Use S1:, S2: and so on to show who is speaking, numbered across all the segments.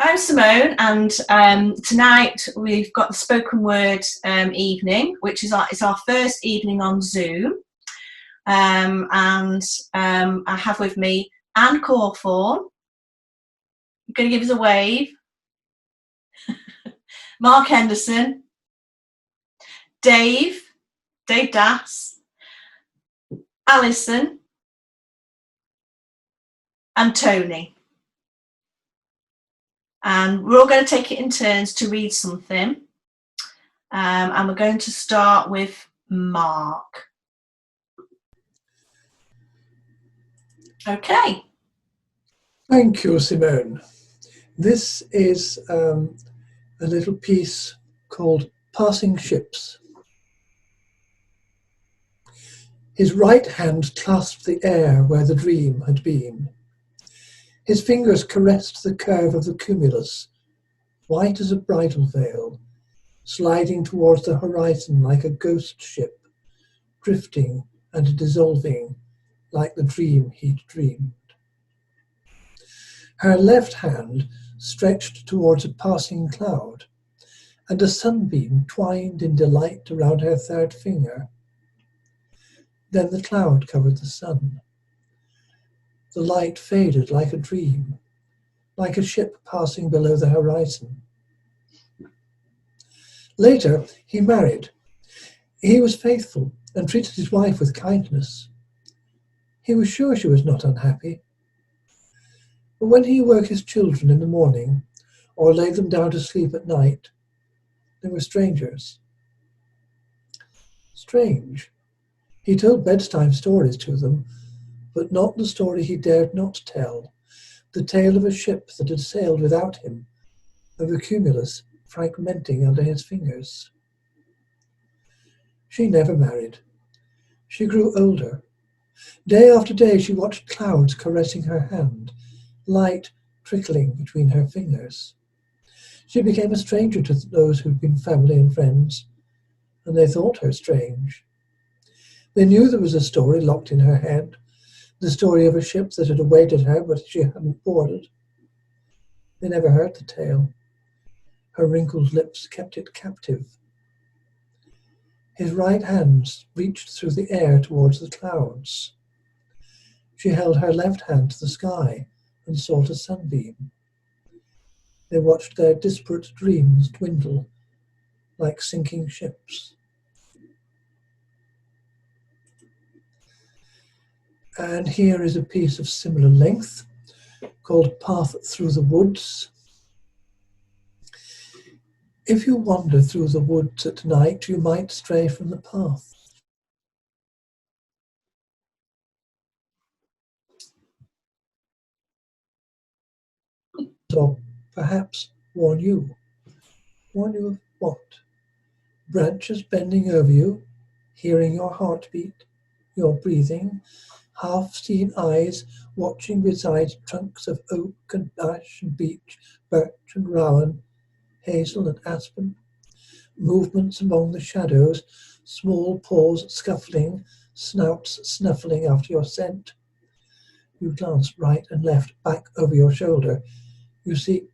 S1: I'm Simone, and tonight we've got the spoken word evening, which is our first evening on Zoom. I have with me Anne Cawthorne. You're going to give us a wave. Mark Henderson, Dave Dass, Alison, and Tony. And we're all going to take it in turns to read something. And we're going to start with Mark. Okay.
S2: Thank you, Simone. This is a little piece called Passing Ships. His right hand clasped the air where the dream had been. His fingers caressed the curve of the cumulus, white as a bridal veil, sliding towards the horizon like a ghost ship, drifting and dissolving like the dream he'd dreamed. Her left hand stretched towards a passing cloud, and a sunbeam twined in delight around her third finger. Then the cloud covered the sun. The light faded like a dream, like a ship passing below the horizon. Later, he married. He was faithful and treated his wife with kindness. He was sure she was not unhappy. But when he woke his children in the morning, or laid them down to sleep at night, they were strangers. Strange. He told bedtime stories to them, but not the story he dared not tell, the tale of a ship that had sailed without him, of the cumulus fragmenting under his fingers. She never married. She grew older. Day after day she watched clouds caressing her hand, light trickling between her fingers. She became a stranger to those who'd been family and friends, and they thought her strange. They knew there was a story locked in her head, the story of a ship that had awaited her but she hadn't boarded. They never heard the tale. Her wrinkled lips kept it captive. His right hand reached through the air towards the clouds. She held her left hand to the sky and sought a sunbeam. They watched their disparate dreams dwindle like sinking ships. And here is a piece of similar length called Path Through the Woods. If you wander through the woods at night, you might stray from the path. Or perhaps warn you. Warn you of what? Branches bending over you, hearing your heartbeat, your breathing, half-seen eyes watching beside trunks of oak and ash and beech, birch and rowan, hazel and aspen, movements among the shadows, small paws scuffling, snouts snuffling after your scent. You glance right and left, back over your shoulder. You see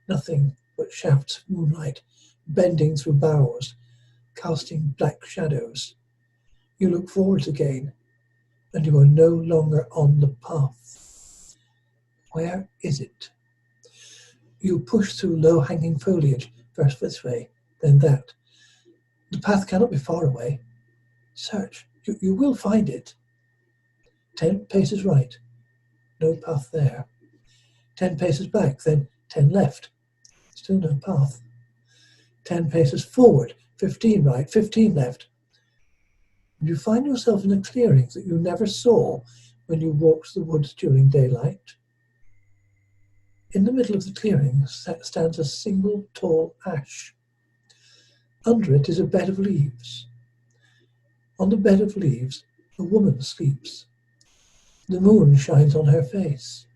S2: nothing but shafts of moonlight bending through boughs, casting black shadows. You look forwards again, and you are no longer on the path. Where is it? You push through low-hanging foliage, first this way, then that. The path cannot be far away. Search. You will find it. 10 paces right. No path there. 10 paces back, then 10 left. Still no path. 10 paces forward, 15 right, 15 left. And you find yourself in a clearing that you never saw when you walked the woods during daylight. In the middle of the clearing stands a single tall ash. Under it is a bed of leaves. On the bed of leaves, a woman sleeps. The moon shines on her face.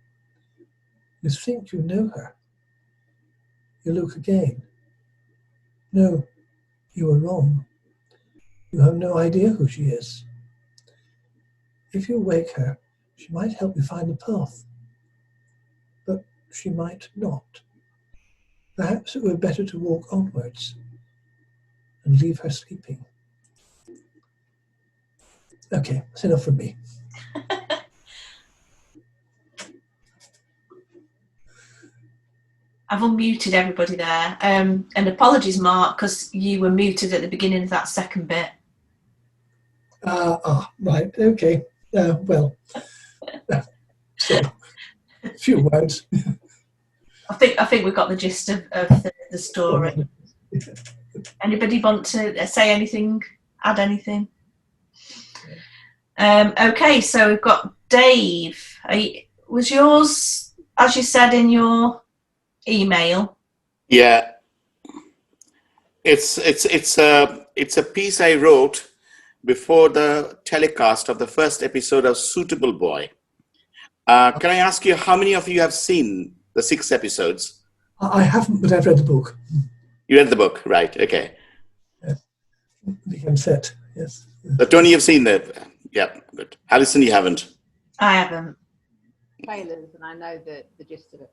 S2: You think you know her. You look again. No, you are wrong. You have no idea who she is. If you wake her, she might help you find the path. But she might not. Perhaps it were better to walk onwards and leave her sleeping. Okay, that's enough from me.
S1: I've unmuted everybody there. And apologies, Mark, because you were muted at the beginning of that second bit.
S2: Right, okay. Well, so, a few words.
S1: I think we've got the gist of the story. Anybody want to say anything, add anything? Okay, so we've got Dave. Was yours, as you said in your email?
S3: Yeah, it's a piece I wrote before the telecast of the first episode of Suitable Boy. Can I ask you, how many of you have seen the 6 episodes?
S2: I haven't, but I've read the book.
S3: You read the book, right? Okay.
S2: Became set, yes.
S3: So Tony, you've seen the, yeah, good. Alison, you haven't.
S1: I haven't.
S4: Trailers, and I know the gist of it.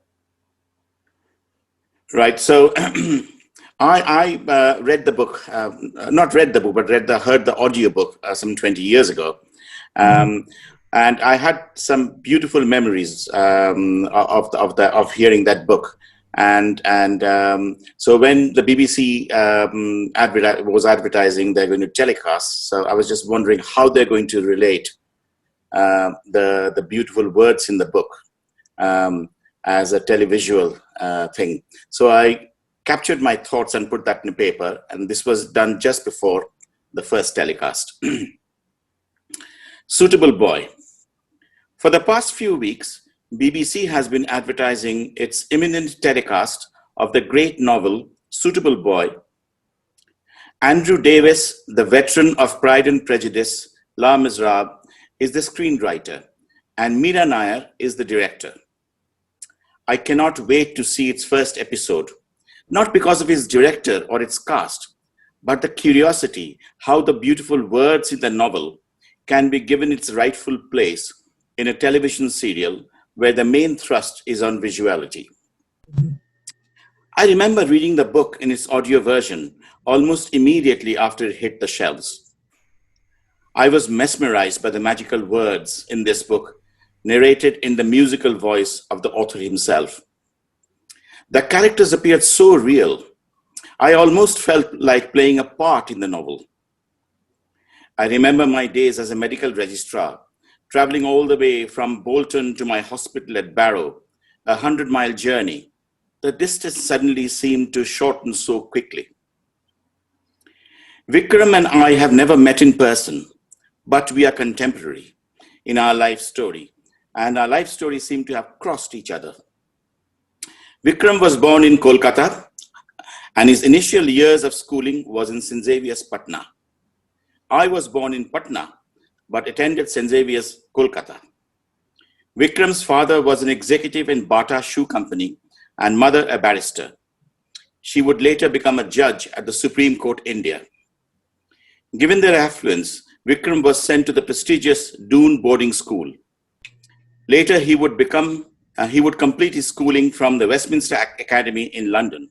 S3: Right. So I read the book, not read the book, but heard the audiobook some 20 years ago. And I had some beautiful memories of hearing that book. And so when the BBC was advertising they're going to telecast, so I was just wondering how they're going to relate the beautiful words in the book as a televisual thing. So I captured my thoughts and put that in paper, and this was done just before the first telecast. Suitable Boy. For the past few weeks, BBC has been advertising its imminent telecast of the great novel Suitable Boy. Andrew Davis, the veteran of Pride and Prejudice, Les Miserables, is the screenwriter, and Meera Nair is the director. I cannot wait to see its first episode, not because of its director or its cast, but the curiosity how the beautiful words in the novel can be given its rightful place in a television serial where the main thrust is on visuality. I remember reading the book in its audio version almost immediately after it hit the shelves. I was mesmerized by the magical words in this book, narrated in the musical voice of the author himself. The characters appeared so real. I almost felt like playing a part in the novel. I remember my days as a medical registrar, traveling all the way from Bolton to my hospital at Barrow, a 100-mile journey. The distance suddenly seemed to shorten so quickly. Vikram and I have never met in person, but we are contemporary in our life story, and our life stories seem to have crossed each other. Vikram was born in Kolkata, and his initial years of schooling was in St. Xavier's, Patna. I was born in Patna, but attended St. Xavier's, Kolkata. Vikram's father was an executive in Bata Shoe Company and mother a barrister. She would later become a judge at the Supreme Court, India. Given their affluence, Vikram was sent to the prestigious Doon boarding school. Later, he would complete his schooling from the Westminster Academy in London.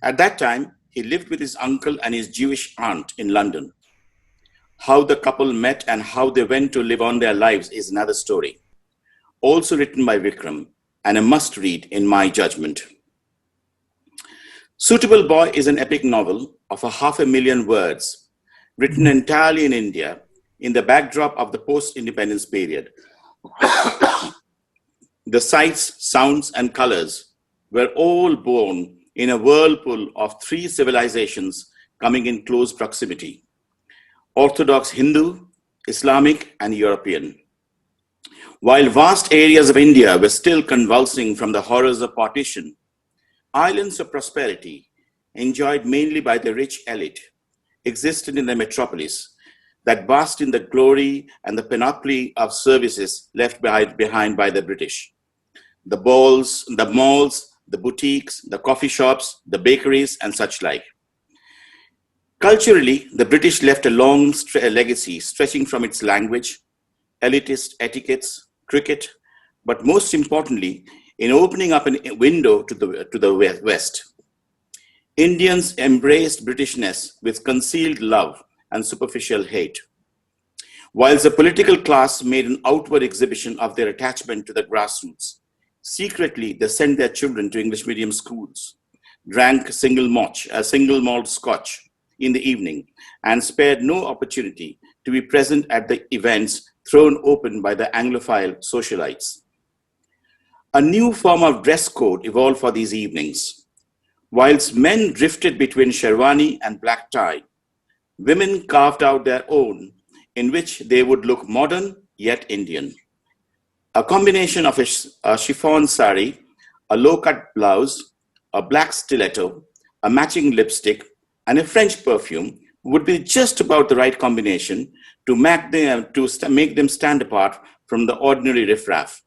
S3: At that time, he lived with his uncle and his Jewish aunt in London. How the couple met and how they went to live on their lives is another story, also written by Vikram, and a must-read in my judgment. Suitable Boy is an epic novel of 500,000 words, written entirely in India in the backdrop of the post-independence period. The sights, sounds, and colors were all born in a whirlpool of 3 civilizations coming in close proximity: Orthodox Hindu, Islamic, and European. While vast areas of India were still convulsing from the horrors of partition, islands of prosperity, enjoyed mainly by the rich elite, existed in the metropolis that basked in the glory and the panoply of services left behind by the British. The malls, the boutiques, the coffee shops, the bakeries, and such like. Culturally, the British left a long legacy stretching from its language, elitist etiquettes, cricket, but most importantly, in opening up a window to the West. Indians embraced Britishness with concealed love and superficial hate. Whilst the political class made an outward exhibition of their attachment to the grassroots, secretly they sent their children to English medium schools, drank single malt scotch in the evening, and spared no opportunity to be present at the events thrown open by the Anglophile socialites. A new form of dress code evolved for these evenings. Whilst men drifted between sherwani and black tie, women carved out their own, in which they would look modern yet Indian. A combination of a chiffon sari, a low-cut blouse, a black stiletto, a matching lipstick, and a French perfume would be just about the right combination to make them stand apart from the ordinary riffraff,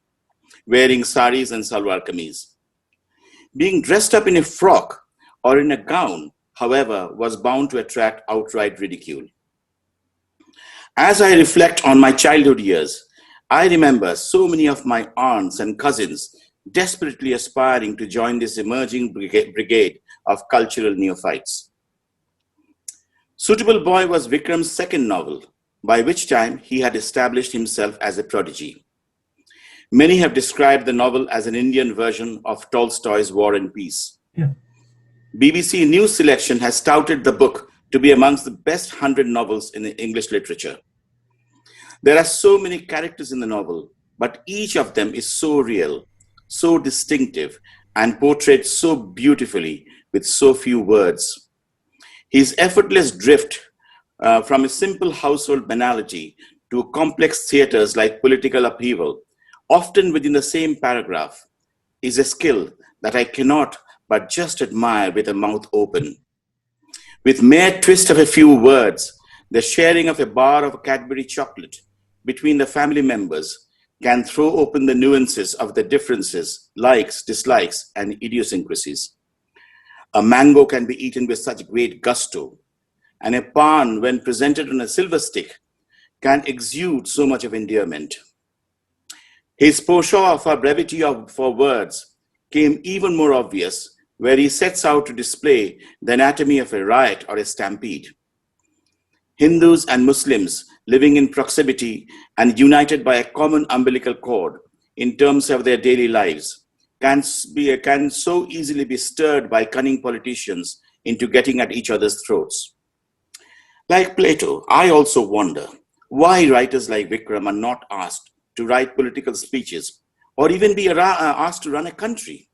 S3: wearing saris and salwar kameez. Being dressed up in a frock or in a gown, however, was bound to attract outright ridicule. As I reflect on my childhood years, I remember so many of my aunts and cousins desperately aspiring to join this emerging brigade of cultural neophytes. Suitable Boy was Vikram's second novel, by which time he had established himself as a prodigy. Many have described the novel as an Indian version of Tolstoy's War and Peace.
S2: Yeah.
S3: BBC News Selection has touted the book to be amongst the best 100 novels in English literature. There are so many characters in the novel, but each of them is so real, so distinctive, and portrayed so beautifully with so few words. His effortless drift from a simple household banality to complex theatres like political upheaval, often within the same paragraph, is a skill that I cannot but just admire with a mouth open. With mere twist of a few words, the sharing of a bar of Cadbury chocolate between the family members can throw open the nuances of the differences, likes, dislikes, and idiosyncrasies. A mango can be eaten with such great gusto, and a pan, when presented on a silver stick, can exude so much of endearment. His penchant for brevity for words came even more obvious where he sets out to display the anatomy of a riot or a stampede. Hindus and Muslims living in proximity and united by a common umbilical cord in terms of their daily lives can so easily be stirred by cunning politicians into getting at each other's throats. Like Plato, I also wonder why writers like Vikram are not asked to write political speeches or even be asked to run a country.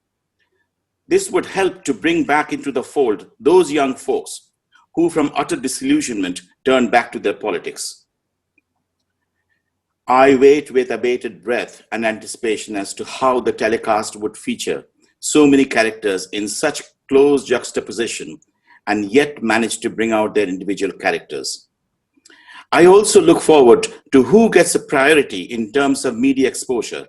S3: This would help to bring back into the fold those young folks who from utter disillusionment turn back to their politics. I wait with abated breath and anticipation as to how the telecast would feature so many characters in such close juxtaposition and yet manage to bring out their individual characters. I also look forward to who gets a priority in terms of media exposure,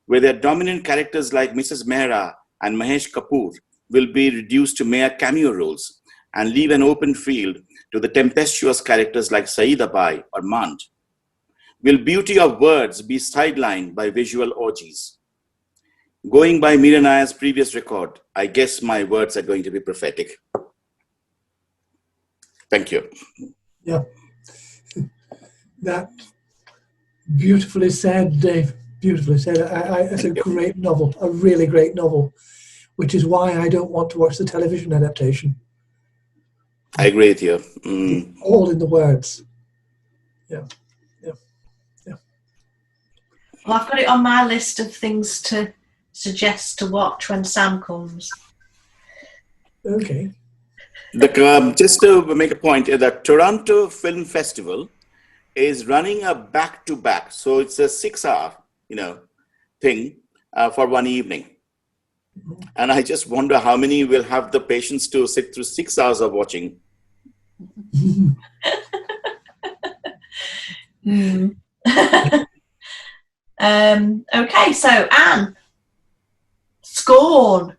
S3: where their dominant characters like Mrs. Mehra and Mahesh Kapoor will be reduced to mere cameo roles and leave an open field to the tempestuous characters like Saida Bai or Mand. Will beauty of words be sidelined by visual orgies? Going by Meera Nair's previous record, I guess my words are going to be prophetic. Thank you.
S2: Yeah. That beautifully said, Dave. Beautifully said. It's a great novel, a really great novel, which is why I don't want to watch the television adaptation.
S3: I agree with you.
S2: All in the words. Yeah.
S1: Well, I've got it on my list of things to suggest to watch when Sam comes.
S2: Okay.
S3: Just to make a point, the Toronto Film Festival is running a back-to-back. So it's a 6-hour, thing for one evening. And I just wonder how many will have the patience to sit through 6 hours of watching.
S1: Okay, so Anne, Scorn.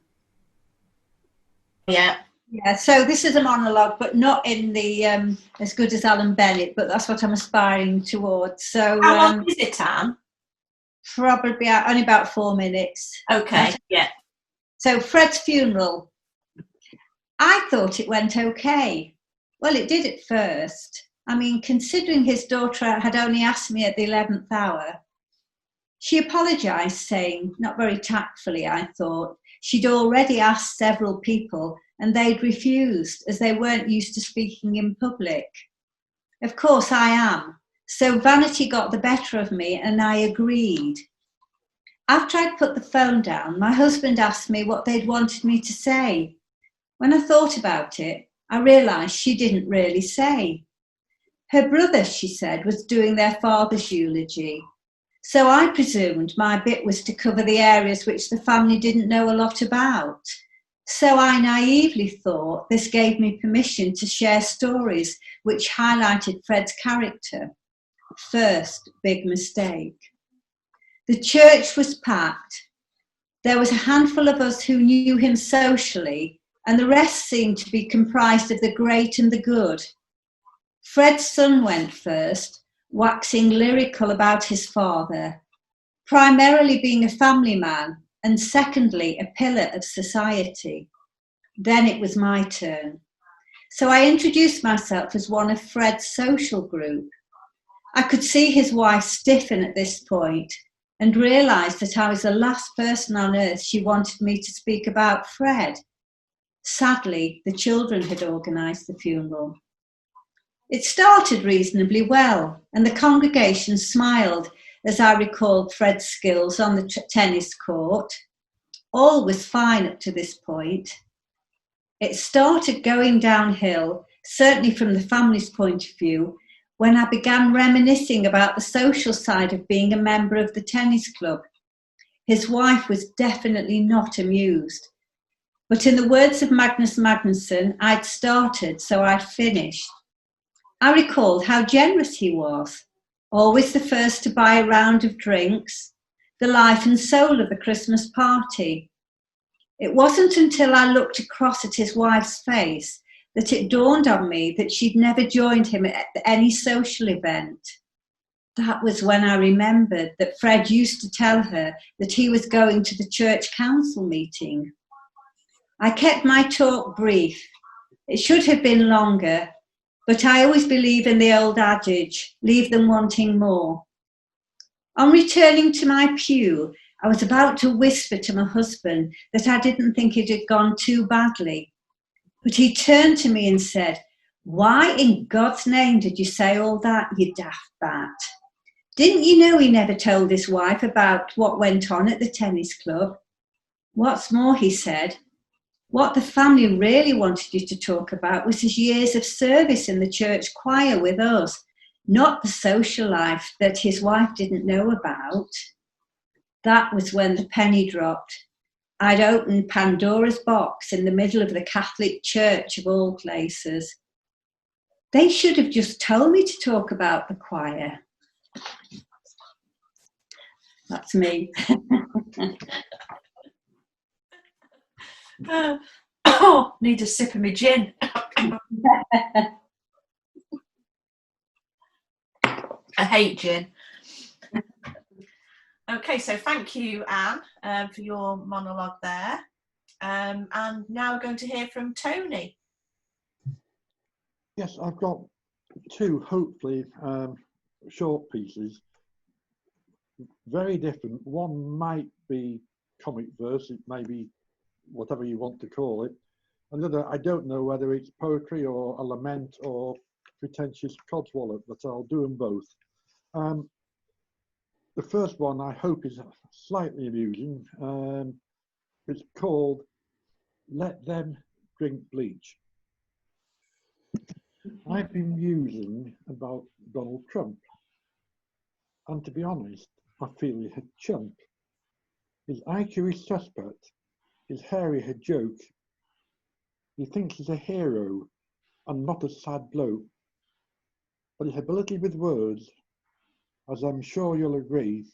S1: Yeah.
S5: Yeah, so this is a monologue, but not in the as good as Alan Bennett, but that's what I'm aspiring towards. So
S1: how long is it, Anne?
S5: Probably only about 4 minutes.
S1: Okay, yeah.
S5: So Fred's funeral. I thought it went okay. Well, it did at first. I mean, considering his daughter had only asked me at the 11th hour, she apologised, saying, not very tactfully, I thought, she'd already asked several people and they'd refused as they weren't used to speaking in public. Of course I am. So vanity got the better of me and I agreed. After I'd put the phone down, my husband asked me what they'd wanted me to say. When I thought about it, I realised she didn't really say. Her brother, she said, was doing their father's eulogy. So I presumed my bit was to cover the areas which the family didn't know a lot about. So I naively thought this gave me permission to share stories which highlighted Fred's character. First big mistake. The church was packed. There was a handful of us who knew him socially, and the rest seemed to be comprised of the great and the good. Fred's son went first, waxing lyrical about his father, primarily being a family man, and secondly, a pillar of society. Then it was my turn. So I introduced myself as one of Fred's social group. I could see his wife stiffen at this point and realised that I was the last person on earth she wanted me to speak about Fred. Sadly, the children had organised the funeral. It started reasonably well, and the congregation smiled as I recalled Fred's skills on the tennis court. All was fine up to this point. It started going downhill, certainly from the family's point of view, when I began reminiscing about the social side of being a member of the tennis club. His wife was definitely not amused. But in the words of Magnus Magnusson, I'd started, so I'd finished. I recalled how generous he was, always the first to buy a round of drinks, the life and soul of the Christmas party. It wasn't until I looked across at his wife's face that it dawned on me that she'd never joined him at any social event. That was when I remembered that Fred used to tell her that he was going to the church council meeting. I kept my talk brief. It should have been longer, but I always believe in the old adage, leave them wanting more. On returning to my pew, I was about to whisper to my husband that I didn't think it had gone too badly. But he turned to me and said, "Why in God's name did you say all that, you daft bat? Didn't you know he never told his wife about what went on at the tennis club? What's more," he said, "what the family really wanted you to talk about was his years of service in the church choir with us, not the social life that his wife didn't know about." That was when the penny dropped. I'd opened Pandora's box in the middle of the Catholic Church of all places. They should have just told me to talk about the choir. That's me.
S1: Need a sip of my gin. I hate gin. Okay, so thank you, Anne, for your monologue there. And now we're going to hear from Tony.
S6: Yes, I've got two, hopefully, short pieces. Very different. One might be comic verse, it may be whatever you want to call it. Another, I don't know whether it's poetry or a lament or pretentious codswallop, but I'll do them both. The first one I hope is slightly amusing. It's called "Let Them Drink Bleach." I've been musing about Donald Trump, and to be honest, I feel he's a chump. His IQ is suspect, his hair is a joke. He thinks he's a hero and not a sad bloke. But his ability with words, as I'm sure you'll agree,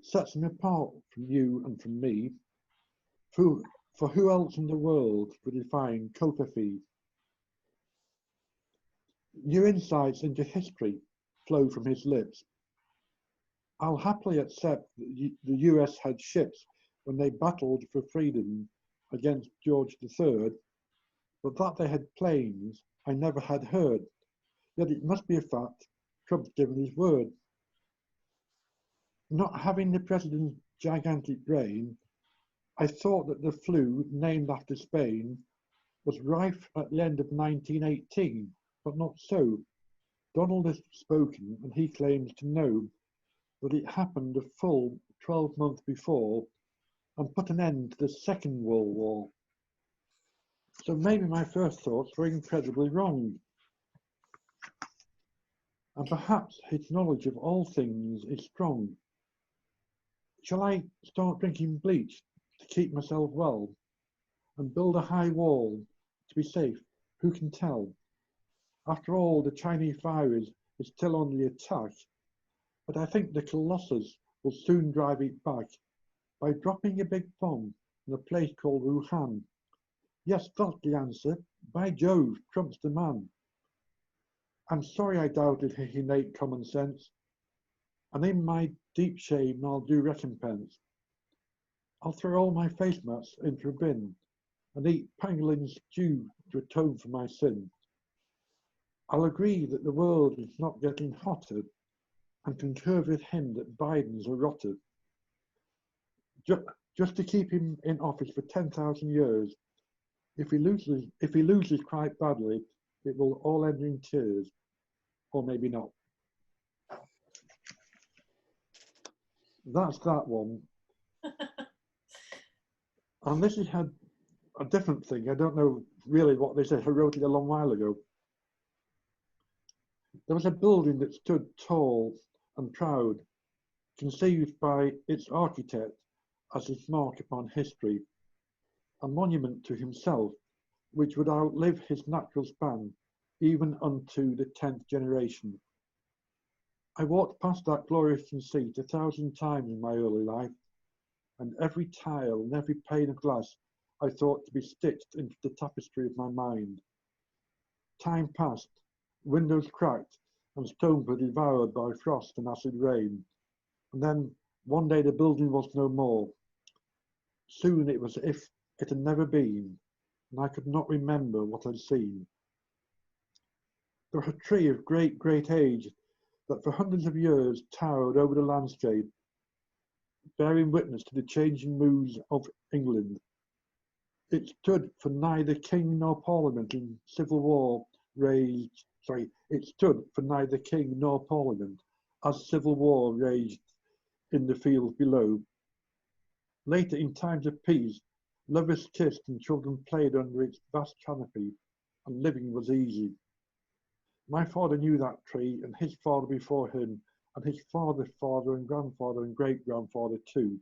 S6: sets him apart from you and from me. For who else in the world would define Kokofi? Your insights into history flow from his lips. I'll happily accept that the US had ships when they battled for freedom against George III, but that they had planes I never had heard. Yet it must be a fact Trump's given his word. Not having the president's gigantic brain, I thought that the flu, named after Spain, was rife at the end of 1918, but not so. Donald has spoken, and he claims to know that it happened a full 12 months before and put an end to the Second World War. So maybe my first thoughts were incredibly wrong. And perhaps his knowledge of all things is strong. Shall I start drinking bleach to keep myself well and build a high wall to be safe? Who can tell? After all, the Chinese virus is still on the attack, but I think the Colossus will soon drive it back by dropping a big bomb in a place called Wuhan. Yes, that's the answer. By Jove, Trump's the man. I'm sorry I doubted his innate common sense, and in my deep shame I'll do recompense. I'll throw all my face masks into a bin and eat pangolin stew to atone for my sin. I'll agree that the world is not getting hotter and concur with him that Biden's a rotter. Just to keep him in office for 10,000 years. If he loses quite badly, it will all end in tears, or maybe not. That's that one. And this has had a different thing. I don't know really what this is. I wrote it a long while ago. There was a building that stood tall and proud, conceived by its architect as his mark upon history, a monument to himself, which would outlive his natural span, even unto the 10th generation. I walked past that glorious conceit 1,000 times in my early life, and every tile and every pane of glass I thought to be stitched into the tapestry of my mind. Time passed, windows cracked, and stones were devoured by frost and acid rain, and then one day the building was no more. Soon it was as if it had never been, and I could not remember what I'd seen. There was a tree of great age that for hundreds of years towered over the landscape, bearing witness to the changing moods of England. It stood for neither king nor parliament in civil war raged. It stood for neither king nor parliament as civil war raged in the fields below. Later, in times of peace, lovers kissed and children played under its vast canopy, and living was easy. My father knew that tree, and his father before him, and his father's father and grandfather and great-grandfather too.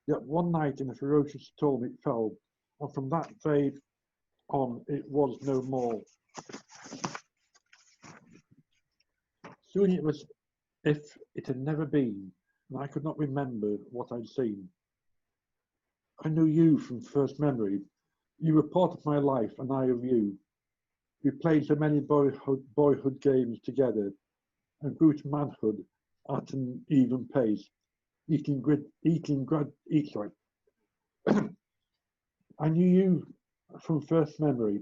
S6: Yet one night in a ferocious storm it fell, and from that day on it was no more. Soon it was if it had never been, and I could not remember what I'd seen. I knew you from first memory. You were part of my life, and I of you. We played so many boyhood games together, and grew to manhood at an even pace, I knew you from first memory.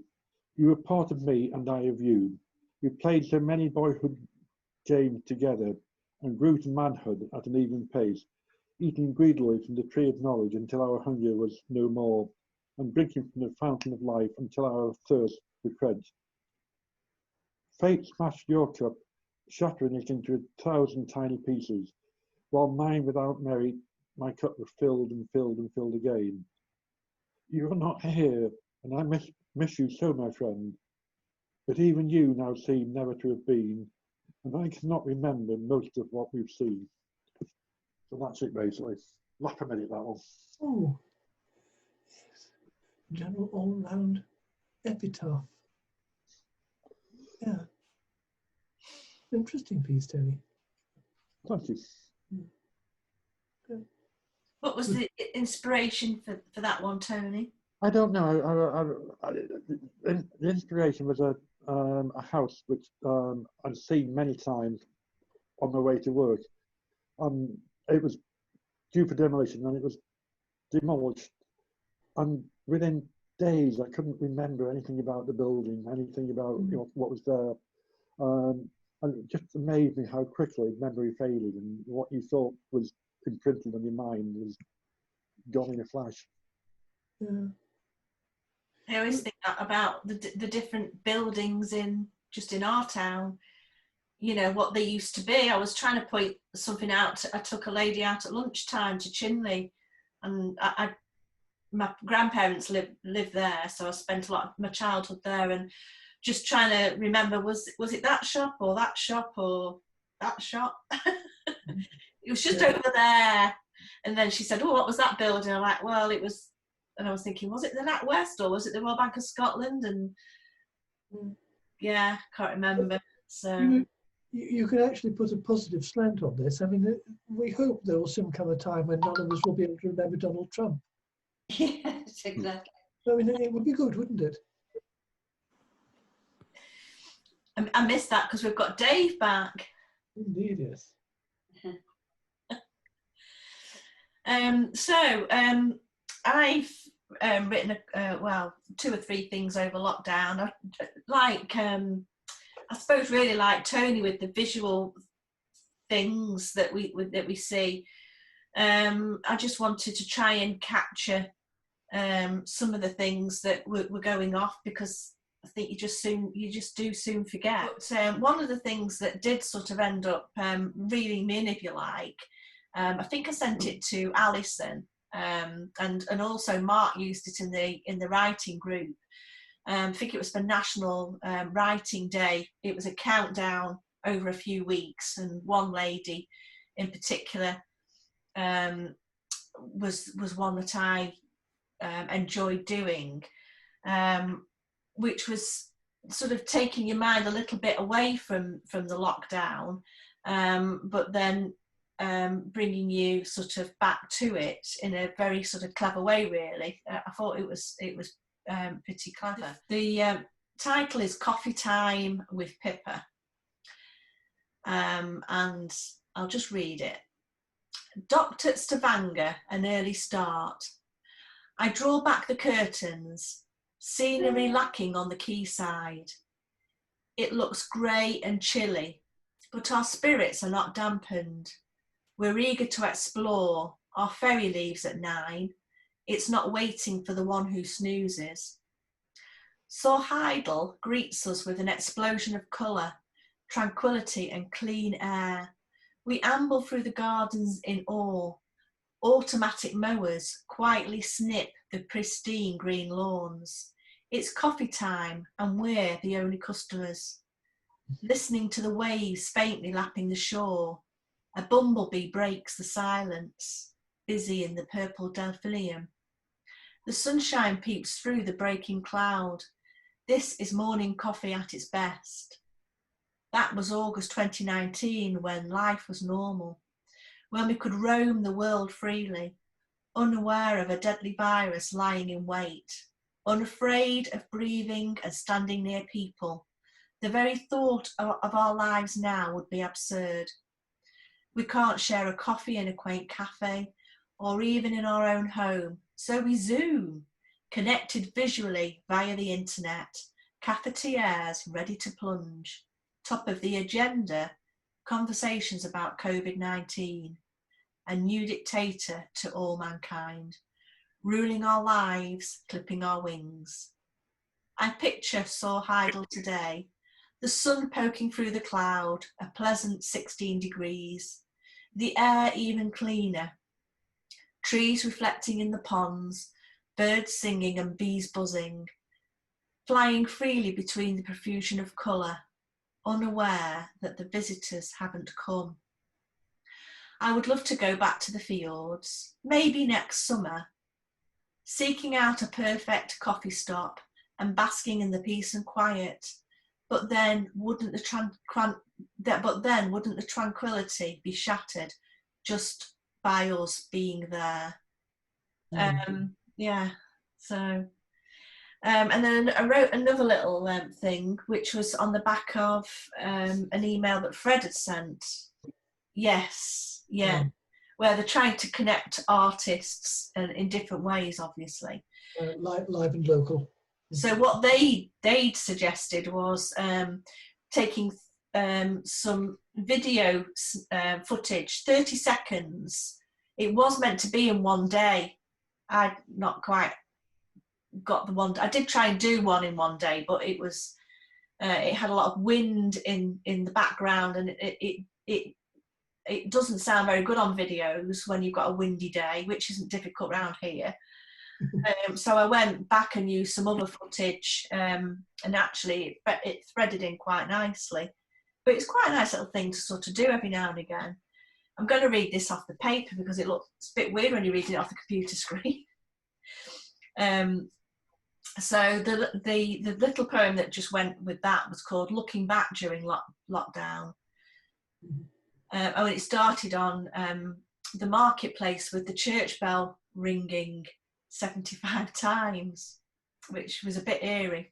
S6: You were part of me, and I of you. We played so many boyhood games together, and grew to manhood at an even pace, eating greedily from the tree of knowledge until our hunger was no more, and drinking from the fountain of life until our thirst was quenched. Fate smashed your cup, shattering it into 1,000 tiny pieces, while mine, without merit, my cup was filled and filled and filled again. You are not here, and I miss you so, my friend. But even you now seem never to have been, and I cannot remember most of what we've seen. So that's it, basically. Like a minute, that one.
S2: Oh, yes. General all-round epitaph. Yeah. Interesting piece, Tony.
S6: Thank you.
S2: Good.
S1: What was the inspiration for that one, Tony?
S6: I don't know. The inspiration was a house which I'd seen many times on my way to work, and it was due for demolition, and it was demolished. And within days, I couldn't remember anything about the building, anything about what was there. And it just amazed me how quickly memory faded, and what you thought was imprinted on your mind was gone in a flash.
S2: Yeah.
S1: I always think that about the different buildings in our town, you know, what they used to be. I was trying to point something out. I took a lady out at lunchtime to Chinley, and my grandparents live there, so I spent a lot of my childhood there, and just trying to remember, was it that shop or that shop or that shop? It was just over there. And then she said, oh, what was that building? I'm like, well, it was, and I was thinking, was it the NatWest or was it the Royal Bank of Scotland? And yeah, can't remember. So
S2: you can actually put a positive slant on this. I mean, we hope there will soon come a time when none of us will be able to remember Donald Trump.
S5: Yes, exactly.
S2: I mean, it would be good, wouldn't it?
S1: I missed that because we've got Dave back.
S2: Indeed, yes.
S1: I've written well, 2 or 3 things over lockdown. I suppose really like Tony with the visual things that we see. I just wanted to try and capture some of the things that were going off, because I think you just do soon forget. But one of the things that did sort of end up reeling me in, if you like, I think I sent it to Alison, and also Mark used it in the writing group. I think it was for National Writing Day. It was a countdown over a few weeks, and one lady in particular was one that I enjoyed doing, which was sort of taking your mind a little bit away from the lockdown, but then bringing you sort of back to it in a very sort of clever way, really. I thought it was pretty clever. The title is Coffee Time with Pippa, and I'll just read it. Docked at Stavanger, an early start. I draw back the curtains, scenery lacking on the quayside. It looks grey and chilly, but our spirits are not dampened. We're eager to explore. Our ferry leaves at 9. It's not waiting for the one who snoozes. Sir Heidel greets us with an explosion of colour, tranquility and clean air. We amble through the gardens in awe. Automatic mowers quietly snip the pristine green lawns. It's coffee time and we're the only customers. Listening to the waves faintly lapping the shore, a bumblebee breaks the silence, busy in the purple delphinium. The sunshine peeps through the breaking cloud. This is morning coffee at its best. That was August 2019, when life was normal, when we could roam the world freely, unaware of a deadly virus lying in wait, unafraid of breathing and standing near people. The very thought of our lives now would be absurd. We can't share a coffee in a quaint cafe, or even in our own home, so we Zoom, connected visually via the internet, cafetières ready to plunge. Top of the agenda, conversations about COVID-19, a new dictator to all mankind, ruling our lives, clipping our wings. I picture Sir Heidel today, the sun poking through the cloud, a pleasant 16 degrees, the air even cleaner, trees reflecting in the ponds, birds singing and bees buzzing, flying freely between the profusion of colour, unaware that the visitors haven't come. I would love to go back to the fjords, maybe next summer, seeking out a perfect coffee stop and basking in the peace and quiet. But then wouldn't the tranquility be shattered just by us being there? Yeah. So. And then I wrote another little thing, which was on the back of an email that Fred had sent. Yes, Yeah, where they're trying to connect artists in different ways, obviously.
S2: Live and local.
S1: So what they'd suggested was taking some video footage, 30 seconds. It was meant to be in one day. I'd not quite got the one. I did try and do one in one day, but it was it had a lot of wind in the background, and it doesn't sound very good on videos when you've got a windy day, which isn't difficult around here. So I went back and used some other footage, and actually it threaded in quite nicely. But it's quite a nice little thing to sort of do every now and again. I'm going to read this off the paper because it looks a bit weird when you're reading it off the computer screen. So the little poem that just went with that was called "Looking Back During Lockdown." And it started on the marketplace with the church bell ringing 75 times, which was a bit eerie.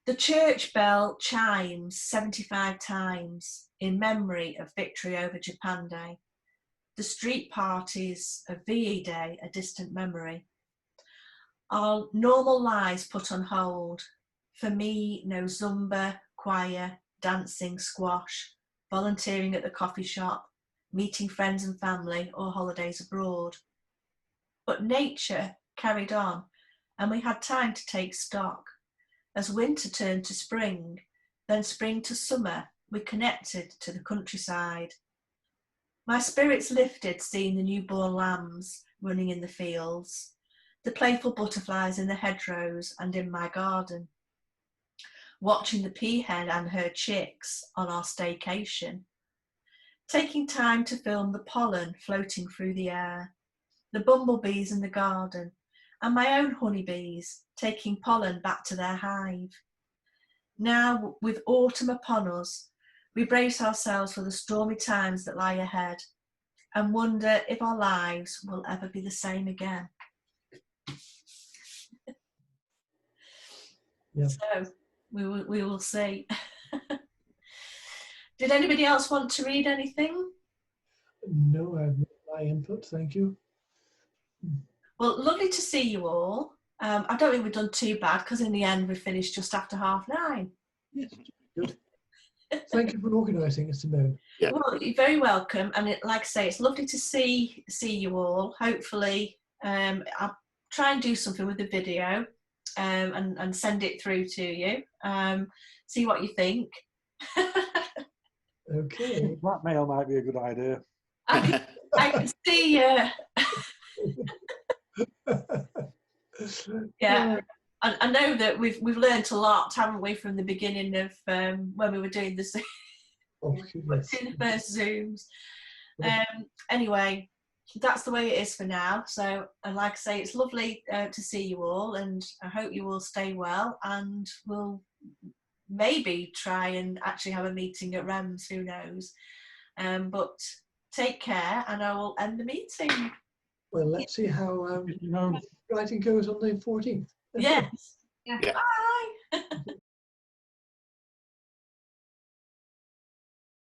S1: The church bell chimes 75 times in memory of victory over Japan Day. The street parties of VE Day, a distant memory. Our normal lives put on hold. For me, no Zumba, choir, dancing, squash, volunteering at the coffee shop, meeting friends and family, or holidays abroad. But nature carried on, and we had time to take stock. As winter turned to spring, then spring to summer, we connected to the countryside. My spirits lifted seeing the newborn lambs running in the fields, the playful butterflies in the hedgerows and in my garden, watching the peahen and her chicks on our staycation, taking time to film the pollen floating through the air, the bumblebees in the garden, and my own honeybees taking pollen back to their hive. Now, with autumn upon us, we brace ourselves for the stormy times that lie ahead and wonder if our lives will ever be the same again.
S2: Yeah.
S1: So we will see. Did anybody else want to read anything?
S2: No, I've made my input, thank you.
S1: Well, lovely to see you all. I don't think we've done too bad because in the end we finished just after 9:30.
S2: Yes, good. Thank you for organising it, Simone.
S3: Yeah.
S1: Well, you're very welcome, and like I say, it's lovely to see you all. Hopefully, I'll try and do something with the video and send it through to you. See what you think.
S2: Okay.
S6: Blackmail might be a good idea.
S1: I can see. Yeah. I know that we've learnt a lot, haven't we, from the beginning of when we were doing the first Zooms. Anyway, that's the way it is for now. So, and like I say, it's lovely to see you all, and I hope you all stay well, and we'll maybe try and actually have a meeting at Rems, who knows. But take care, and I will end the meeting.
S2: Well, let's see how writing goes on the 14th.
S1: Yes.
S5: Yeah.
S3: Yeah.
S1: Bye.